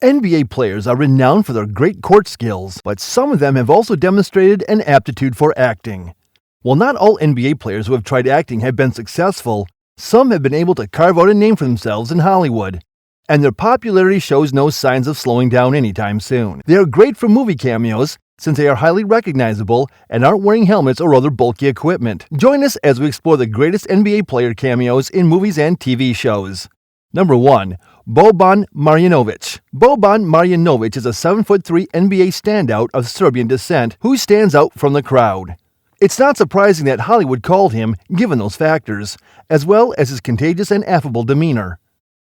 NBA players are renowned for their great court skills, but some of them have also demonstrated an aptitude for acting. While not all NBA players who have tried acting have been successful, some have been able to carve out a name for themselves in Hollywood, and their popularity shows no signs of slowing down anytime soon. They are great for movie cameos, since they are highly recognizable and aren't wearing helmets or other bulky equipment. Join us as we explore the greatest NBA player cameos in movies and TV shows. Number 1. Boban Marinovich. Boban Marinovich is a 7'3" NBA standout of Serbian descent who stands out from the crowd. It's not surprising that Hollywood called him, given those factors, as well as his contagious and affable demeanor.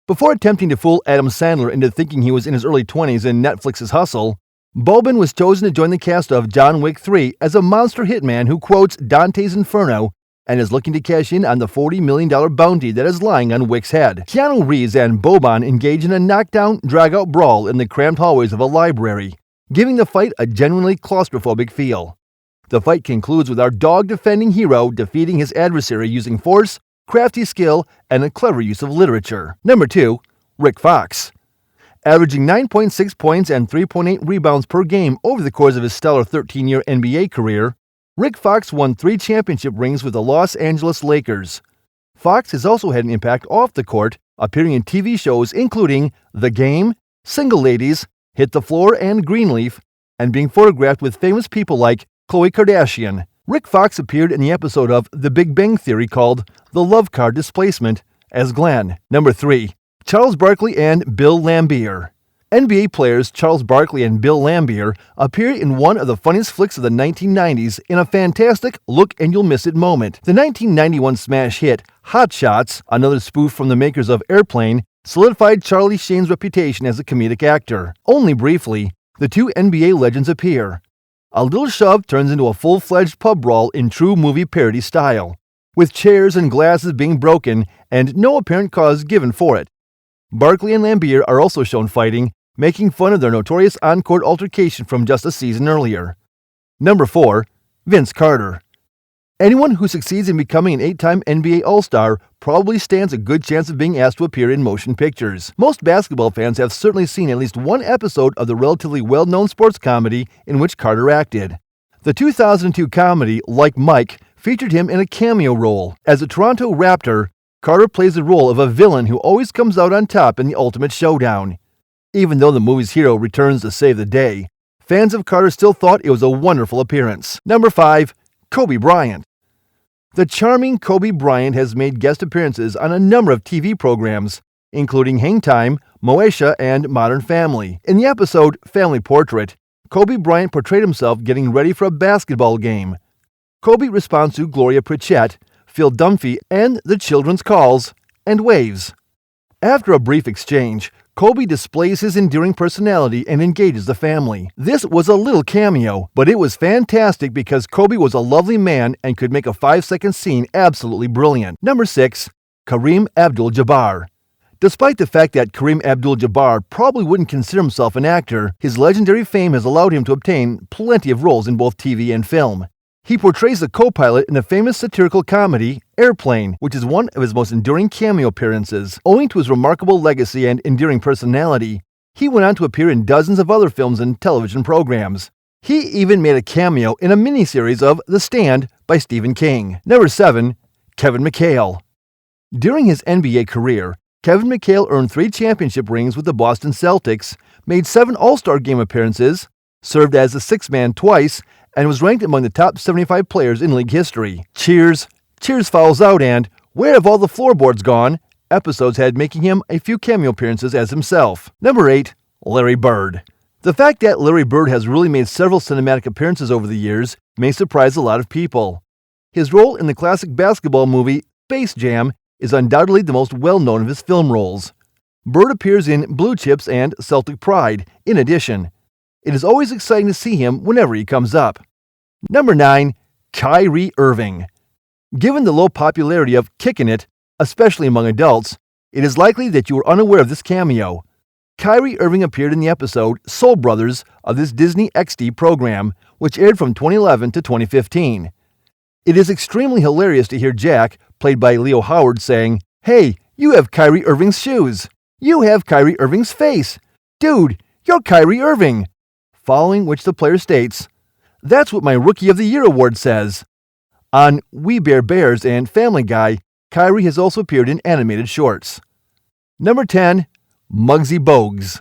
Before attempting to fool Adam Sandler into thinking he was in his early 20s in Netflix's Hustle, Boban was chosen to join the cast of John Wick 3 as a monster hitman who quotes Dante's Inferno and is looking to cash in on the $40 million bounty that is lying on Wick's head. Keanu Reeves and Boban engage in a knockdown, drag-out brawl in the cramped hallways of a library, giving the fight a genuinely claustrophobic feel. The fight concludes with our dog-defending hero defeating his adversary using force, crafty skill, and a clever use of literature. Number 2. Rick Fox. Averaging 9.6 points and 3.8 rebounds per game over the course of his stellar 13-year NBA career, Rick Fox won 3 championship rings with the Los Angeles Lakers. Fox has also had an impact off the court, appearing in TV shows including The Game, Single Ladies, Hit the Floor, and Greenleaf, and being photographed with famous people like Khloe Kardashian. Rick Fox appeared in the episode of The Big Bang Theory called The Love Car Displacement as Glenn. Number 3. Charles Barkley and Bill Lambert. NBA players Charles Barkley and Bill Lambert appeared in one of the funniest flicks of the 1990s in a fantastic look-and-you'll-miss-it moment. The 1991 smash hit, Hot Shots, another spoof from the makers of Airplane, solidified Charlie Sheen's reputation as a comedic actor. Only briefly, the two NBA legends appear. A little shove turns into a full-fledged pub brawl in true movie parody style, with chairs and glasses being broken and no apparent cause given for it. Barkley and Lambert are also shown fighting, making fun of their notorious on-court altercation from just a season earlier. Number 4. Vince Carter. Anyone who succeeds in becoming an 8-time NBA All-Star probably stands a good chance of being asked to appear in motion pictures. Most basketball fans have certainly seen at least one episode of the relatively well-known sports comedy in which Carter acted. The 2002 comedy, Like Mike, featured him in a cameo role. As a Toronto Raptor, Carter plays the role of a villain who always comes out on top in the ultimate showdown. Even though the movie's hero returns to save the day, fans of Carter still thought it was a wonderful appearance. Number 5. Kobe Bryant. The charming Kobe Bryant has made guest appearances on a number of TV programs, including Hang Time, Moesha, and Modern Family. In the episode Family Portrait, Kobe Bryant portrayed himself getting ready for a basketball game. Kobe responds to Gloria Pritchett, Phil Dunphy, and The Children's Calls, and waves. After a brief exchange, Kobe displays his endearing personality and engages the family. This was a little cameo, but it was fantastic because Kobe was a lovely man and could make a 5-second scene absolutely brilliant. Number 6. Kareem AbdulJabbar. Despite the fact that Kareem AbdulJabbar probably wouldn't consider himself an actor, his legendary fame has allowed him to obtain plenty of roles in both TV and film. He portrays the co-pilot in the famous satirical comedy Airplane, which is one of his most enduring cameo appearances. Owing to his remarkable legacy and endearing personality, he went on to appear in dozens of other films and television programs. He even made a cameo in a miniseries of The Stand by Stephen King. Number 7. Kevin McHale. During his NBA career, Kevin McHale earned 3 championship rings with the Boston Celtics, made 7 All-Star Game appearances, served as a sixth-man twice, and was ranked among the top 75 players in league history. Cheers, Cheers Fouls Out, and Where Have All the Floorboards Gone? Episodes had making him a few cameo appearances as himself. Number 8. Larry Bird. The fact that Larry Bird has really made several cinematic appearances over the years may surprise a lot of people. His role in the classic basketball movie Space Jam is undoubtedly the most well-known of his film roles. Bird appears in Blue Chips and Celtic Pride, in addition. It is always exciting to see him whenever he comes up. Number 9. Kyrie Irving. Given the low popularity of Kickin' It, especially among adults, it is likely that you are unaware of this cameo. Kyrie Irving appeared in the episode Soul Brothers of this Disney XD program, which aired from 2011 to 2015. It is extremely hilarious to hear Jack, played by Leo Howard, saying, "Hey, you have Kyrie Irving's shoes. You have Kyrie Irving's face. Dude, "You're Kyrie Irving," following which the player states, "That's what my Rookie of the Year award says." On We Bare Bears and Family Guy, Kyrie has also appeared in animated shorts. Number 10. Mugsy Bogues.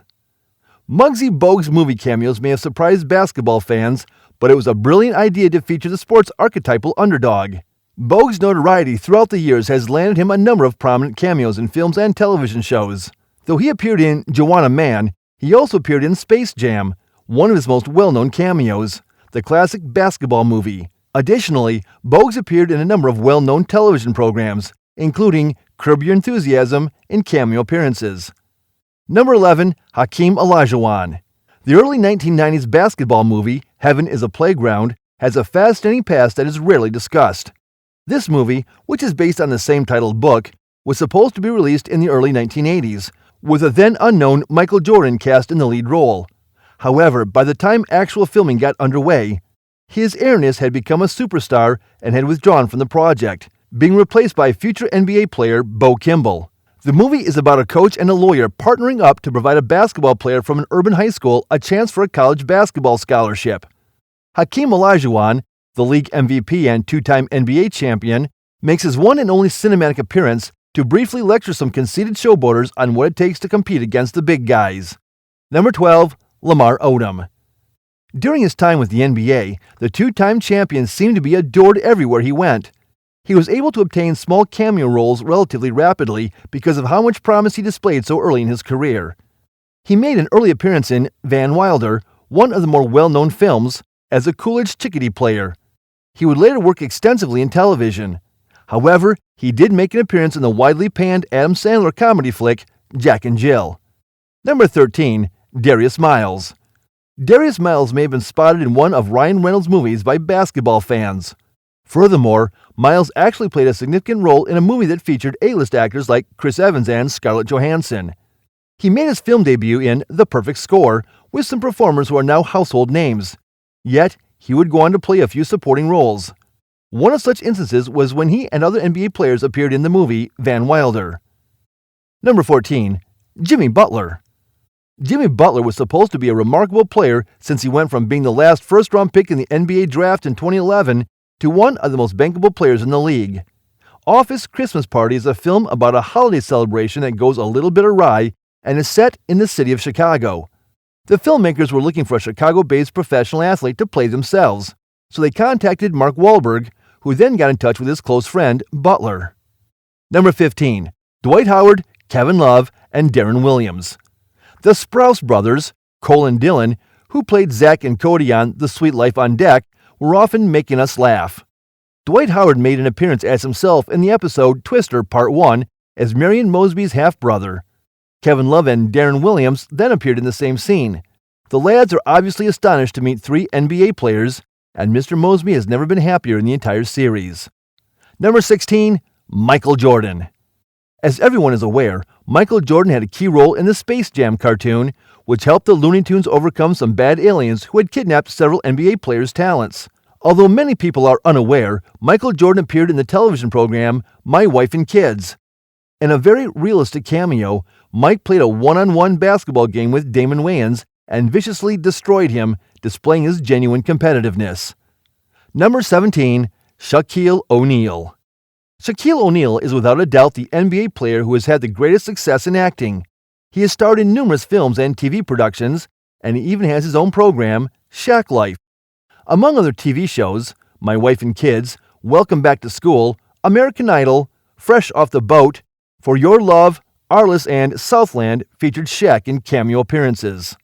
Mugsy Bogues movie cameos may have surprised basketball fans, but it was a brilliant idea to feature the sport's archetypal underdog. Bogues' notoriety throughout the years has landed him a number of prominent cameos in films and television shows. Though he appeared in Joanna Man, he also appeared in Space Jam, one of his most well-known cameos, the classic basketball movie. Additionally, Bogues appeared in a number of well-known television programs, including Curb Your Enthusiasm and cameo appearances. Number 11. Hakeem Olajuwon. The early 1990s basketball movie, Heaven is a Playground, has a fascinating past that is rarely discussed. This movie, which is based on the same titled book, was supposed to be released in the early 1980s, with a then-unknown Michael Jordan cast in the lead role. However, by the time actual filming got underway, his airness had become a superstar and had withdrawn from the project, being replaced by future NBA player Bo Kimble. The movie is about a coach and a lawyer partnering up to provide a basketball player from an urban high school a chance for a college basketball scholarship. Hakeem Olajuwon, the league MVP and two-time NBA champion, makes his one and only cinematic appearance to briefly lecture some conceited showboaters on what it takes to compete against the big guys. Number 12. Lamar Odom. During his time with the NBA, the two-time champion seemed to be adored everywhere he went. He was able to obtain small cameo roles relatively rapidly because of how much promise he displayed so early in his career. He made an early appearance in Van Wilder, one of the more well-known films, as a Coolidge Chickadee player. He would later work extensively in television. However, he did make an appearance in the widely panned Adam Sandler comedy flick, Jack and Jill. Number 13. Darius Miles. Darius Miles may have been spotted in one of Ryan Reynolds' movies by basketball fans. Furthermore, Miles actually played a significant role in a movie that featured A-list actors like Chris Evans and Scarlett Johansson. He made his film debut in The Perfect Score with some performers who are now household names. Yet, he would go on to play a few supporting roles. One of such instances was when he and other NBA players appeared in the movie Van Wilder. Number 14. Jimmy Butler. Jimmy Butler was supposed to be a remarkable player since he went from being the last first-round pick in the NBA draft in 2011 to one of the most bankable players in the league. Office Christmas Party is a film about a holiday celebration that goes a little bit awry and is set in the city of Chicago. The filmmakers were looking for a Chicago-based professional athlete to play themselves, so they contacted Mark Wahlberg, who then got in touch with his close friend, Butler. Number 15. Dwight Howard, Kevin Love, and Darren Williams. The Sprouse brothers, Cole and Dylan, who played Zach and Cody on The Sweet Life on Deck, were often making us laugh. Dwight Howard made an appearance as himself in the episode Twister Part 1 as Marion Mosby's half-brother. Kevin Love and Darren Williams then appeared in the same scene. The lads are obviously astonished to meet three NBA players, and Mr. Mosby has never been happier in the entire series. Number 16. Michael Jordan. As everyone is aware, Michael Jordan had a key role in the Space Jam cartoon, which helped the Looney Tunes overcome some bad aliens who had kidnapped several NBA players' talents. Although many people are unaware, Michael Jordan appeared in the television program My Wife and Kids. In a very realistic cameo, Mike played a one-on-one basketball game with Damon Wayans and viciously destroyed him, displaying his genuine competitiveness. Number 17. Shaquille O'Neal. Shaquille O'Neal is without a doubt the NBA player who has had the greatest success in acting. He has starred in numerous films and TV productions, and he even has his own program, Shaq Life. Among other TV shows, My Wife and Kids, Welcome Back to School, American Idol, Fresh Off the Boat, For Your Love, Arliss, and Southland featured Shaq in cameo appearances.